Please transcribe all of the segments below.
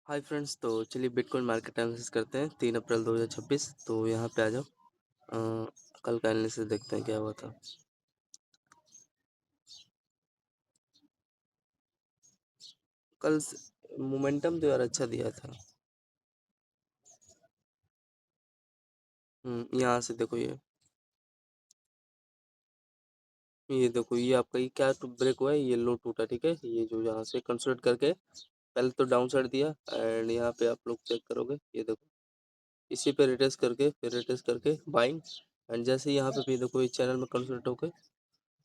Hi friends, तो चलिए bitcoin market analysis करते हैं 3 अप्रैल 2026। तो यहाँ पे आ जाओ। कल का एनालिसिस देखते हैं क्या हुआ था। कल मोमेंटम तो यार अच्छा दिया था। यहाँ से देखो, ये देखो, ये आपका ये क्या ब्रेक हुआ है, ये लो टूटा, ठीक है। ये जो यहाँ से कंसोलिडेट करके पहले तो डाउन साइड दिया, एंड यहाँ पे आप लोग चेक करोगे, ये देखो इसी पे रिटेस्ट करके फिर रिटेस्ट करके बाइंग। एंड जैसे यहाँ पे भी देखो, ये चैनल में कंसोलिडेट होके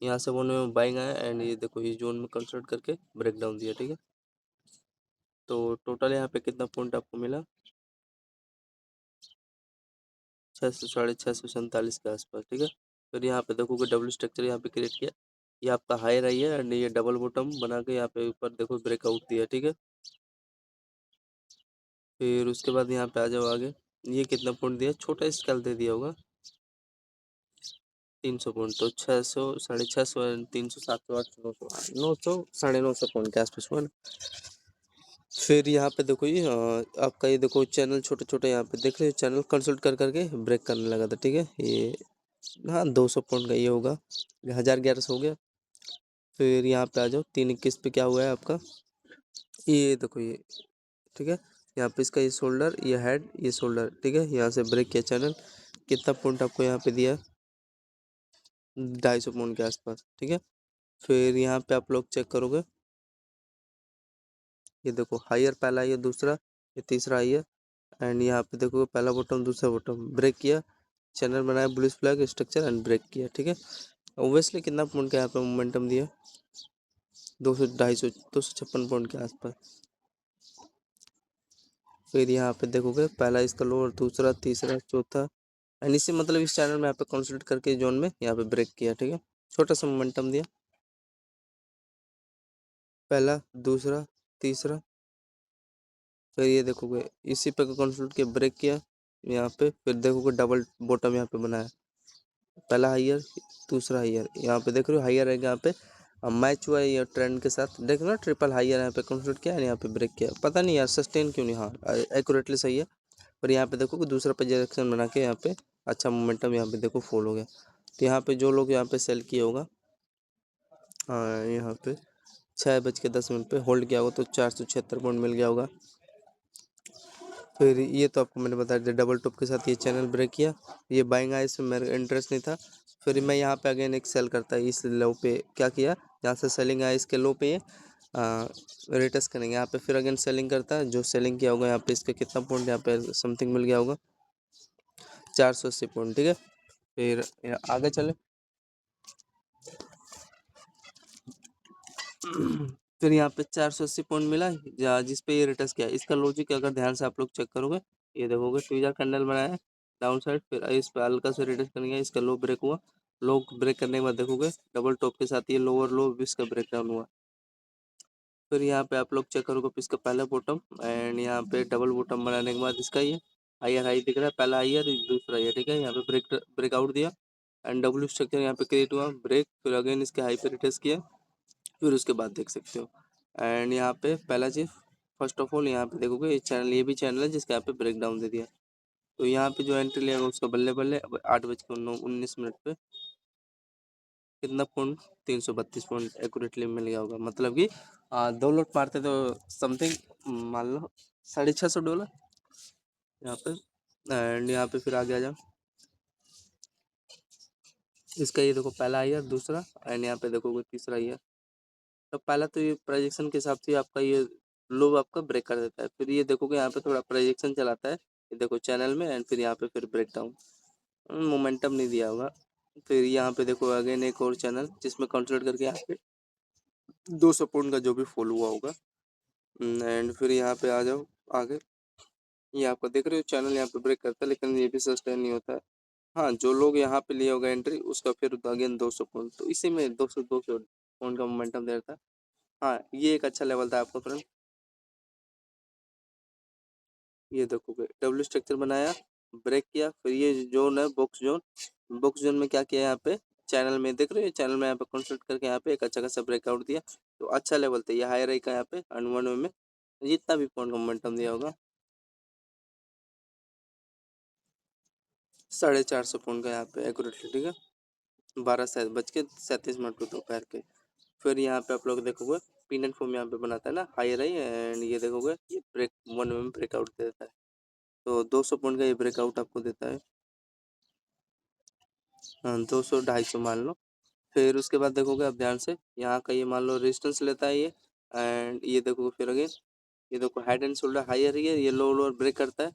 यहाँ से वो में बाइंग आया, एंड ये देखो ये जोन में कंसोलिडेट करके ब्रेक डाउन दिया, ठीक है। तो टोटल यहाँ पे कितना पॉइंट आपको मिला, 600 साढ़े 647 के आसपास, ठीक है। फिर यहाँ पे देखोगे डबल स्ट्रक्चर यहाँ पे क्रिएट किया, ये आपका हाई रही है, एंड ये डबल बॉटम बना के यहाँ पे ऊपर देखो ब्रेकआउट दिया, ठीक है। फिर उसके बाद यहाँ पे आ जाओ आगे, ये कितना पॉइंट दिया, छोटा स्केल दे दिया होगा 300 पॉइंट। तो 600 साढ़े 600 300 700 800 900 900 पॉइंट के आसपास हुआ ना। फिर यहाँ पे देखो ये आपका ये देखो चैनल छोटे छोटे यहाँ पे देख रहे हो, चैनल कंसल्ट कर करके ब्रेक करने लगा था, ठीक है। ये हाँ 200 पॉइंट का ये होगा, 1011 हो गया। फिर यहाँ पे आ जाओ 321 पे क्या हुआ है आपका, ये देखो ये, ठीक है। यहाँ पे इसका ये शोल्डर, ये हेड, ये शोल्डर, ठीक है। यहाँ से ब्रेक किया चैनल, कितना पॉइंट आपको यहाँ पे दिया, 250 पॉइंट के आसपास, ठीक है। फिर यहाँ पे आप लोग चेक करोगे, ये देखो हायर पहला हायर दूसरा, ये तीसरा हायर, एंड यहाँ पे देखो पहला बॉटम दूसरा बॉटम ब्रेक किया, चैनल बनाया bullish flag structure and break किया, ठीक है। ओब्वियसली कितना पॉइंट का यहाँ पे मोमेंटम दिया, 200 250 256 पॉइंट के आसपास। फिर यहाँ पे देखोगे पहला इसका लोअर, दूसरा, तीसरा, चौथा, एंड इसी मतलब इस चैनल में यहाँ पे कंसोलिडेट करके जोन में यहाँ पे ब्रेक किया, ठीक है। छोटा सा मोमेंटम दिया, पहला, दूसरा, तीसरा। फिर ये देखोगे इसी पे कंसोलिडेट के ब्रेक किया यहाँ पे, फिर देखोगे डबल बॉटम यहाँ पे बनाया, पहला हायर, दूसरा हायर, यहाँ पे देख रहे हो हायर है यहाँ पे, मैच हुआ है ये ट्रेंड के साथ, देख रहे हो ट्रिपल हायर यहाँ पे कंप्लीट किया है, यहाँ पे ब्रेक किया, पता नहीं यार सस्टेन क्यों नहीं, हाँ एक्यूरेटली सही है। पर यहाँ पे देखो कि दूसरा प्रोजेक्शन बना के यहाँ पे अच्छा मोमेंटम यहाँ पे देखो फॉल हो गया। तो यहाँ पे जो लोग यहाँ पे सेल किया होगा, हाँ यहाँ पे 6:10 पे होल्ड किया होगा तो 476 पॉइंट मिल गया होगा। फिर ये तो आपको मैंने बता दिया, डबल टॉप के साथ ये चैनल ब्रेक किया, ये बाइंग आया, इसमें मेरा इंटरेस्ट नहीं था। फिर मैं यहाँ पे अगेन एक सेल करता है, इस लो पे क्या किया, जहाँ से सेलिंग आया इसके लो पे रिटेस्ट करेंगे यहाँ पे, फिर अगेन सेलिंग करता है, जो सेलिंग किया होगा यहाँ पे इसका कितना पॉइंट यहाँ पे समथिंग मिल गया होगा, 480 पॉइंट, ठीक है। फिर आगे चले फिर यहाँ पे 480 पॉइंट मिला, जिस पे ये रिटर्स किया, इसका लॉजिक अगर ध्यान से आप लोग चेक करोगे, ये देखोगे ट्विजर कैंडल बनाया है डाउन साइड, फिर इस पे हल्का से रिटर्स करेंगे, इसका लो ब्रेक हुआ, लो ब्रेक करने के बाद देखोगे डबल टॉप के साथ ये लोअर लो इसका ब्रेक डाउन हुआ। फिर यहाँ पे आप लोग चेक करोगे इसका पहला बॉटम, एंड यहाँ पे डबल बॉटम बनाने के बाद इसका ये हायर हाई दिख रहा है, पहला हायर दूसरा हायर, ठीक है। यहाँ पे ब्रेकआउट दिया, एंड डब्ल्यू स्ट्रक्चर यहाँ पे क्रिएट हुआ, ब्रेक, फिर अगेन इसके हाई पे रिटेस्ट किया, फिर उसके बाद देख सकते हो। एंड यहाँ पे पहला चीज, फर्स्ट ऑफ ऑल यहाँ पे देखोगे ये चैनल, ये भी चैनल है जिसके यहाँ पे ब्रेक डाउन दे दिया, तो यहाँ पे जो एंट्री लेगा उसका बल्ले बल्ले 8:19 पे कितना पॉइंट, 332 पॉइंट एक्यूरेटली मिल गया होगा, मतलब कि 2 लोट मारते तो समथिंग मान लो $650 यहाँ पे। एंड यहाँ पे फिर आगे आ जाओ, इसका ये देखो पहला ईयर, दूसरा, एंड यहाँ पे देखोगे तीसरा ईयर। तो पहला तो ये प्रोजेक्शन के हिसाब से आपका ये लो आपका ब्रेक कर देता है, फिर ये देखोगे यहाँ पे थोड़ा प्रोजेक्शन चलाता है, ये देखो चैनल में, एंड फिर यहाँ पे फिर ब्रेक डाउन, मोमेंटम नहीं दिया होगा। फिर यहाँ पे देखो अगेन एक और चैनल जिसमें कंसोलिडेट करके यहाँ पे 200 पॉइंट का जो भी फॉल हुआ होगा, एंड फिर यहाँ पे आ जाओ आगे, ये आपका देख रहे हो चैनल यहाँ पे ब्रेक करता है, लेकिन ये भी सस्टेन नहीं होता है। हाँ, जो लोग यहाँ पे लिए होगा एंट्री, उसका फिर अगेन 200 पॉइंट, तो इसी में 200 पॉइंट का मोमेंटम दे रहा था। हाँ, ये एक अच्छा लेवल था आपका फ्रेंड। ये देखोगे डब्ल्यू स्ट्रक्चर बनाया, ब्रेक किया, फिर ये जोन है बॉक्स जोन, बॉक्स जोन में क्या किया यहाँ पे चैनल में देख रहे हो, चैनल में यहाँ पे कंसल्ट करके यहाँ पे एक अच्छा खासा ब्रेकआउट दिया, तो अच्छा लेवल था ये, हाई रही का यहाँ पे अनवन में जितना भी पॉइंट का मोमेंटम दिया होगा 450 पॉइंट का यहाँ पे एक्यूरेटली, ठीक है। 12 बज के 37 मिनट को दोपहर के। फिर यहाँ पे आप लोग देखोगे पिन एंड फोम यहाँ पे बनाता है ना हाई रही, एंड ये देखोगे ये ब्रेक 1 में ब्रेकआउट देता है, तो 200 पॉइंट का ये ब्रेकआउट आपको देता है। हाँ 200 250 मान लो। फिर उसके बाद देखोगे आप ध्यान से यहाँ का ये मान लो रेजिस्टेंस लेता है ये, एंड ये देखोगे फिर अगेन ये देखो हेड एंड शोल्डर हायर है, ये लो लोअर ब्रेक करता है।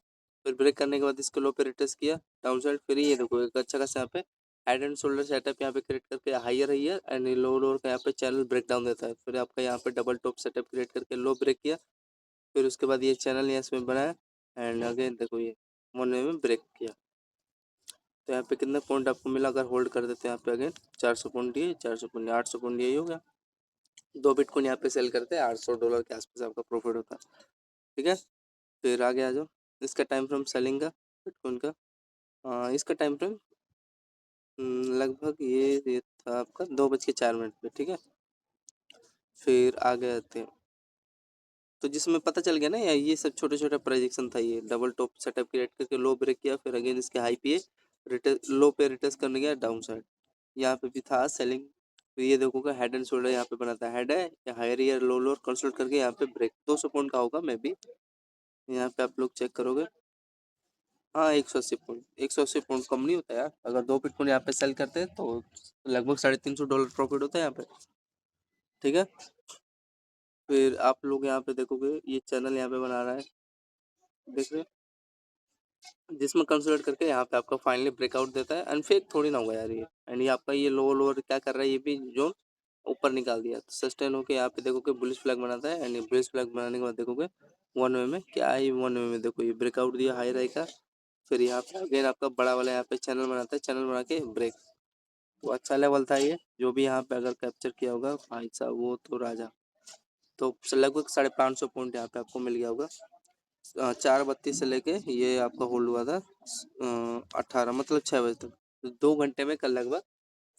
फिर ब्रेक करने के बाद इसको लो पे रिटेस्ट किया डाउन साइड, फिर ये देखो एक अच्छा खासा यहाँ पे हेड एंड शोल्डर सेटअप यहाँ पे क्रिएट करके हायर है एंड लो लोअर का यहाँ पे चैनल ब्रेक डाउन देता है। फिर आपका यहाँ पे डबल टॉप सेटअप क्रिएट करके लो ब्रेक किया, फिर उसके बाद ये चैनल यहाँ इसमें बनाया एंड अगेन देखो ये 1 वे में ब्रेक किया। तो यहाँ पे कितना पॉइंट आपको मिला अगर होल्ड कर देते हैं यहाँ पे अगेन 400 पॉइंट, ये 400 पॉइंट 800 पॉइंट यही हो गया। 2 बिटकॉइन यहाँ पे सेल करते हैं $800 के आसपास आपका प्रॉफिट होता है, ठीक है। फिर आगे आ जाओ, इसका टाइम फ्रेम सेलिंग का बिटकॉइन का, इसका टाइम फ्रेम लगभग ये था आपका 2 बज के 4 मिनट पे, ठीक है। फिर आगे आते हैं, तो जिसमें पता चल गया ना ये सब छोटे छोटे प्रोजेक्शन था, ये डबल टॉप सेटअप क्रिएट करके लो ब्रेक किया, फिर अगेन इसके हाई पे लो पे रिटेस्ट करने गया डाउन साइड, यहाँ पे भी था सेलिंग। तो ये देखोगे हेड एंड शोल्डर यहाँ पे बनाता है, हेड है या higher year low lower consult करके यहाँ पे ब्रेक 200 पॉइंट का होगा मे बी, यहाँ पे आप लोग चेक करोगे। हाँ 180 पॉइंट, 180 पॉइंट कम नहीं होता यार, अगर 2 बिटकॉइन यहाँ पे सेल करते हैं तो लगभग $350 प्रॉफिट होता है यहाँ पे, ठीक है। फिर आप लोग यहाँ पे देखोगे ये चैनल यहाँ पे बना रहा है, देख रहे हैं? जिसमें कंसोलिडेट करके यहाँ पे आपका फाइनली ब्रेकआउट देता है, एंड फेक थोड़ी ना होगा यार ये, एंड ये आपका ये लोअर लोअर क्या कर रहा है, ये भी जोन ऊपर निकाल दिया, तो सस्टेन होके यहाँ पे देखोगे बुलिश फ्लैग बनाता है, एंड ये बुलिश फ्लैग बनाने के बाद देखोगे 1 वे में क्या है, 1 वे में देखो ये ब्रेकआउट दिया हाई राई का। फिर यहाँ पे अगेन आपका बड़ा वाला यहाँ पे चैनल बनाता है, चैनल बना के ब्रेक, तो अच्छा लेवल था ये, जो भी यहाँ पे अगर कैप्चर किया होगा भाई साहब वो तो राजा। तो लगभग 550 पॉइंट यहाँ पे आपको मिल गया होगा। 4:32 से लेके ये आपका होल्ड हुआ था 18 मतलब 6 बजे तक, तो 2 घंटे में कल लगभग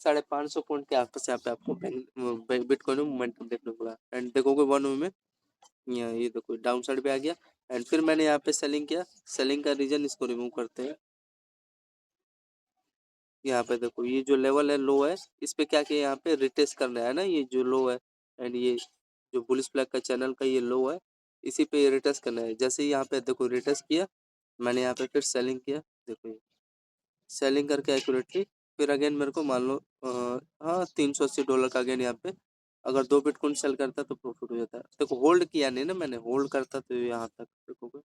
550 पॉइंट के आसपास यहाँ पे आपको बिटकॉइन में मोमेंटम देखने को मिला, एंड देखोगे 1 वे में ये देखो डाउन साइड पे आ गया, एंड फिर मैंने यहाँ पे सेलिंग किया। सेलिंग का रीजन इसको रिमूव करते हैं, यहाँ पे देखो ये जो लेवल है लो है, इस पे क्या किया यहाँ पे रिटेस्ट करना है ना, ये जो लो है एंड ये जो बुलिश फ्लैग का चैनल का ये लो है, इसी पे रिटेस्ट करना है। जैसे ही यहाँ पे देखो रिटेस्ट किया, मैंने यहाँ पे फिर सेलिंग किया, देखो ये सेलिंग करके एक्यूरेटली, फिर अगेन मेरे को मान लो हाँ $380 का अगेन यहाँ पे अगर 2 बिटकॉइन सेल करता तो प्रॉफिट हो जाता है। देखो होल्ड किया नहीं ना मैंने, होल्ड करता तो यहाँ तक देखोगे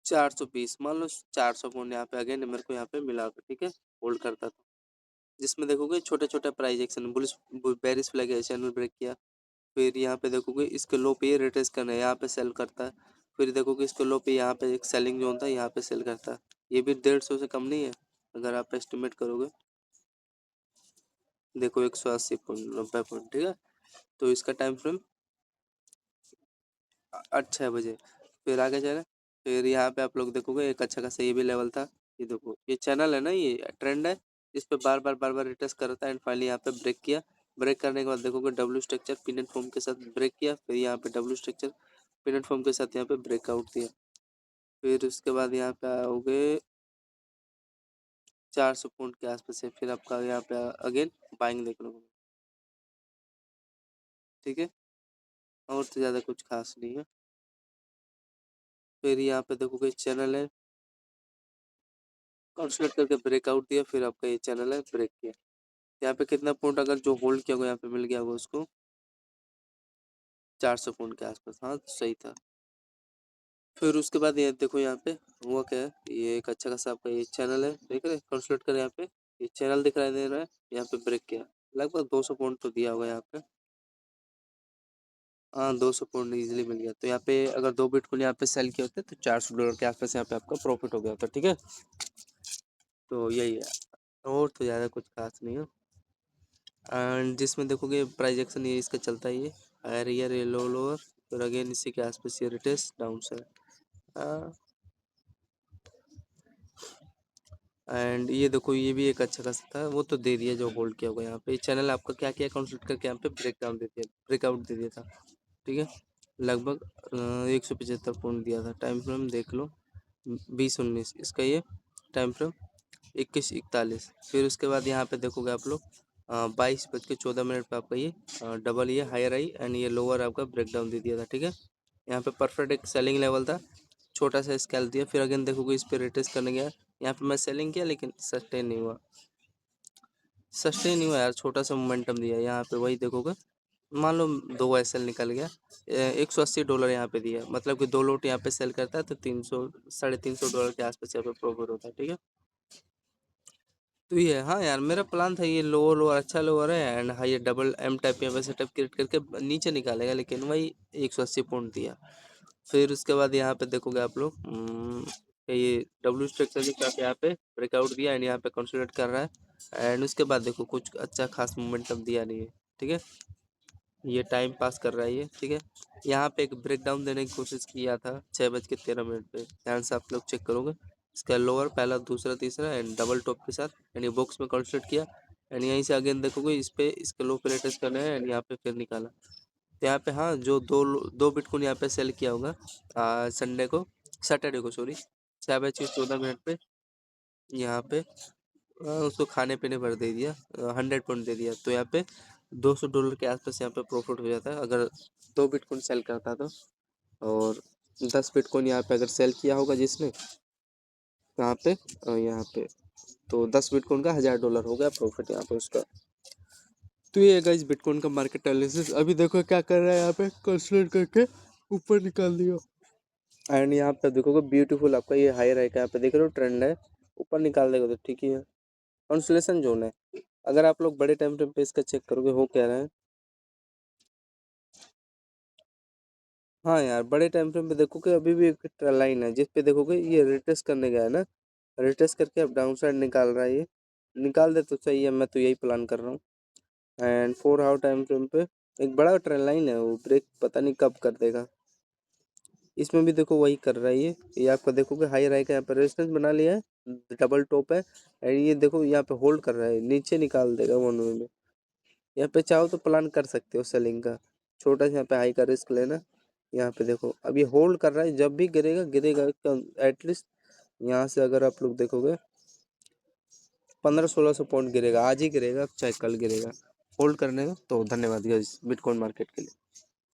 420 मान लो 400 पॉइंट यहाँ पे अगेन मेरे को यहाँ पे मिला, ठीक है, होल्ड करता था। जिसमें देखोगे छोटे छोटे price action bullish bearish flag है, चैनल ब्रेक किया, फिर यहाँ पे देखोगे इसके लो पे रिट्रेस करना है, यहाँ पे सेल करता है। फिर देखोगे इसके लो पे यहाँ पे एक सेलिंग जोन था, यहाँ पे सेल करता है, ये भी 150 से कम नहीं है अगर आप एस्टिमेट करोगे। देखो 180 पॉइंट 90 पॉइंट, ठीक है। तो इसका टाइम फ्रेम 6 बजे। फिर आगे चले, फिर यहाँ पे आप लोग देखोगे एक अच्छा खासा ये भी लेवल था, ये देखो ये चैनल है ना, ये ट्रेंड है, इस पे बार बार रिटेस्ट करता है, एंड फाइनली यहाँ पे ब्रेक किया। ब्रेक करने के बाद देखोगे W structure pin and form के साथ ब्रेक किया, फिर यहाँ पे W structure pin and form के साथ यहाँ पे ब्रेकआउट दिया। फिर उसके बाद यहाँ पे आओगे 400 पॉइंट के आसपास है, फिर आपका यहाँ पे अगेन बाइंग देखने को, ठीक है, और तो ज़्यादा कुछ खास नहीं है। फिर यहाँ पे देखोगे चैनल है, कंसल्ट करके ब्रेकआउट दिया, फिर आपका ये चैनल है ब्रेक किया। यहाँ पे कितना पॉइंट अगर जो होल्ड किया होगा यहाँ पे मिल गया होगा उसको 400 पॉइंट के आसपास, हाँ सही था। फिर उसके बाद ये देखो यहाँ पे हुआ क्या है, ये एक अच्छा खासा आपका ये चैनल है, देख रहे कंसल्ट कर यहाँ पे ये चैनल दिखाई दे रहा है, यहाँ पे ब्रेक किया, लगभग 200 पॉइंट तो दिया होगा यहाँ पे, हाँ 200 पॉइंट इजीली मिल गया। तो यहाँ पे अगर 2 बिटकॉइन यहाँ पे सेल किए होते तो $400 के आसपास यहाँ पे आपका प्रॉफिट हो गया होता, ठीक है। तो यही है, और तो ज़्यादा कुछ खास नहीं है। एंड जिसमें देखोगे प्राइस एक्शन ये इसका चलता है, ये हायर ईयर ये लो लोअर, फिर अगेन इसी के आसपास ये रिटेस्ट डाउन साइड। एंड ये देखो ये भी एक अच्छा खासा था, वो तो दे दिया जो होल्ड किया होगा यहाँ पे। चैनल आपका क्या क्या कंसल्ट करके यहाँ पे ब्रेकडाउन दे दिया, ब्रेकआउट दे दिया था, ठीक है। लगभग 175 पॉइंट दिया था। टाइम फ्रेम देख लो 20-19, इसका ये टाइम फ्रेम 21-41। फिर उसके बाद यहाँ पे देखोगे आप लोग 22:14 पे आपका ये डबल ये हायर आई एंड ये लोअर आपका ब्रेकडाउन दे दिया था, ठीक है। यहाँ पे परफेक्ट एक सेलिंग लेवल था, छोटा सा स्केल दिया। फिर अगेन देखोगे इस पे रिटेस्ट करने गया, यहाँ पे मैं सेलिंग किया लेकिन सस्टेन नहीं हुआ, सस्टेन नहीं हुआ यार, छोटा सा मोमेंटम दिया यहाँ पे। वही देखोगे मान लो 2 SL निकल गया, $180 यहाँ पे दिया, मतलब कि 2 लोट यहाँ पे सेल करता है तो 300 $350 के आसपास यहाँ पे प्रॉफिट होता है, ठीक है। तो ये हाँ यार, मेरा प्लान था ये लोअर लोअर अच्छा लोअर है and high double M type यहाँ पे सेटअप क्रिएट करके नीचे निकालेगा, लेकिन वही 180 पॉइंट दिया। फिर उसके बाद यहाँ पे देखोगे आप लोग ये डब्ल्यू स्ट्रक्चर के साथ यहाँ पे ब्रेकआउट दिया एंड यहाँ पे कंसोलिडेट कर रहा है एंड उसके बाद देखो कुछ अच्छा खास मोमेंटम दिया नहीं है, ठीक है। ये टाइम पास कर रहा है ये, ठीक है। यहाँ पे एक ब्रेक डाउन देने की कोशिश किया था 6:13 पे, ध्यान से आप लोग चेक करोगे। इसका लोअर पहला दूसरा तीसरा एंड डबल टॉप के साथ एंड ये बॉक्स में कंसल्ट किया एंड यहीं से अगेन देखोगे इस पे इसके लो पे टच करना है एंड यहाँ पे फिर निकाला। तो यहाँ पे हाँ जो दो बिटकॉइन यहाँ पे सेल किया होगा संडे को, सैटरडे को सॉरी, 6:14 पे यहाँ पे उसको खाने पीने भर दे दिया, 100 पॉइंट दे दिया। तो यहाँ पे $200 के आसपास यहाँ पे प्रॉफिट हो जाता है अगर 2 बिटकॉइन सेल करता तो। और 10 बिटकॉइन यहाँ पे अगर सेल किया होगा जिसने यहाँ पे यहाँ पे, तो 10 बिटकॉइन का $1000 हो गया प्रॉफिट यहाँ पे उसका। तो ये गाइस बिटकॉइन का मार्केट एनालिसिस। अभी देखो क्या कर रहा है, यहाँ पे कंसल्ट करके ऊपर निकाल दिया एंड यहाँ पे देखोगे ब्यूटीफुल आपका ये हाई रहेगा, यहाँ पे देख रहे हो ट्रेंड है, ऊपर निकाल देगा तो ठीक ही है। कंसोलेशन जोन है, अगर आप लोग बड़े टाइम फ्रेम पे इसका चेक करोगे हो क्या रहा है। हाँ यार बड़े टाइम फ्रेम पे देखोगे अभी भी एक लाइन है जिस पे देखोगे ये रिटेस्ट करने गया है ना, रिटेस्ट करके अब डाउन साइड निकाल रहा है, ये निकाल दे तो सही है, मैं तो यही प्लान कर रहा हूँ। एंड 4 आवर टाइम फ्रेम पे एक बड़ा ट्रेंड लाइन है, वो ब्रेक पता नहीं कब कर देगा। इसमें भी देखो वही कर रहा है ये आपका देखोगे हाई राई का यहाँ पर रेजिस्टेंस बना लिया है, डबल टॉप है एंड ये देखो यहाँ पे होल्ड कर रहा है, नीचे निकाल देगा 1 वे में। यहाँ पे चाहो तो प्लान कर सकते हो सेलिंग का, छोटा सा यहाँ पे हाई का रिस्क लेना। यहाँ पे देखो अब ये होल्ड कर रहा है, जब भी गिरेगा गिरेगा एटलीस्ट यहाँ से अगर आप लोग देखोगे 1500-1600 पॉइंट गिरेगा, आज ही गिरेगा चाहे कल गिरेगा। होल्ड करने का तो धन्यवाद गाइस बिटकॉइन मार्केट के लिए।